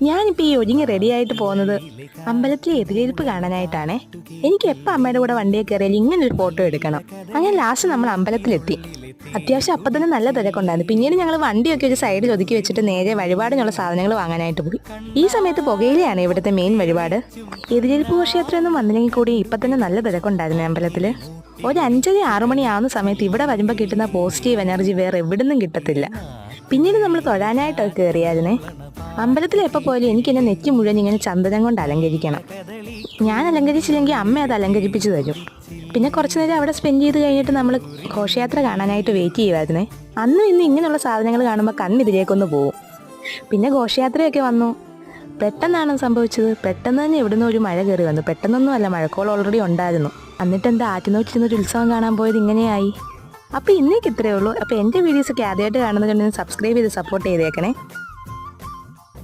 ഞാനിപ്പോൾ ഈ ഒരുങ്ങി റെഡിയായിട്ട് പോകുന്നത് അമ്പലത്തിലെ എതിരേൽപ്പ് കാണാനായിട്ടാണേ. എനിക്ക് എപ്പോൾ അമ്മയുടെ കൂടെ വണ്ടിയെ കയറിയാലും ഇങ്ങനൊരു ഫോട്ടോ എടുക്കണം. അങ്ങനെ ലാസ്റ്റ് നമ്മൾ അമ്പലത്തിലെത്തി. അത്യാവശ്യം അപ്പം തന്നെ നല്ല തിരക്കുണ്ടായിരുന്നു. പിന്നീട് ഞങ്ങൾ വണ്ടിയൊക്കെ ഒരു സൈഡിൽ ഒതുക്കി വെച്ചിട്ട് നേരെ വഴിപാടിനുള്ള സാധനങ്ങൾ വാങ്ങാനായിട്ട് പോയി. ഈ സമയത്ത് പുകയിലയാണ് ഇവിടുത്തെ മെയിൻ വഴിപാട്. എതിരേൽപ്പ് ഘോഷയാത്രയൊന്നും വന്നില്ലെങ്കിൽ കൂടി ഇപ്പം തന്നെ നല്ല തിരക്കുണ്ടായിരുന്നു അമ്പലത്തിൽ. ഒരു 5-6 മണിയാവുന്ന സമയത്ത് ഇവിടെ വരുമ്പോൾ കിട്ടുന്ന പോസിറ്റീവ് എനർജി വേറെ എവിടുന്നും കിട്ടത്തില്ല. പിന്നീട് നമ്മൾ തൊഴാനായിട്ടൊക്കെ കയറിയായിരുന്നേ. അമ്പലത്തിൽ എപ്പോൾ പോയാലും എനിക്ക് എന്നെ നെറ്റി മുഴുവൻ ഇങ്ങനെ ചന്ദനം കൊണ്ട് അലങ്കരിക്കണം. ഞാൻ അലങ്കരിച്ചില്ലെങ്കിൽ അമ്മ അത് അലങ്കരിപ്പിച്ച് തരും. പിന്നെ കുറച്ച് നേരം അവിടെ സ്പെൻഡ് ചെയ്ത് കഴിഞ്ഞിട്ട് നമ്മൾ ഘോഷയാത്ര കാണാനായിട്ട് വെയിറ്റ് ചെയ്യുമായിരുന്നേ. അന്നും ഇന്നും ഇങ്ങനെയുള്ള സാധനങ്ങൾ കാണുമ്പോൾ കണ്ണിതിലേക്കൊന്ന് പോവും. പിന്നെ ഘോഷയാത്രയൊക്കെ വന്നു. പെട്ടെന്നാണ് സംഭവിച്ചത്. പെട്ടെന്ന് തന്നെ ഇവിടുന്ന് ഒരു മഴ കയറി വന്നു. പെട്ടെന്നൊന്നുമല്ല, മഴക്കോൾ ഓൾറെഡി ഉണ്ടായിരുന്നു. എന്നിട്ട് എന്താ ആറ്റിനോറ്റിരുന്നൊരു ഉത്സവം കാണാൻ പോയത് ഇങ്ങനെയായി. അപ്പോൾ ഇന്നേക്ക് ഇത്രയേ ഉള്ളൂ. അപ്പോൾ എൻ്റെ വീഡിയോസൊക്കെ ആദ്യമായിട്ട് കാണുന്നതുകൊണ്ട് സബ്സ്ക്രൈബ് ചെയ്ത് സപ്പോർട്ട് ചെയ്തേക്കണേ.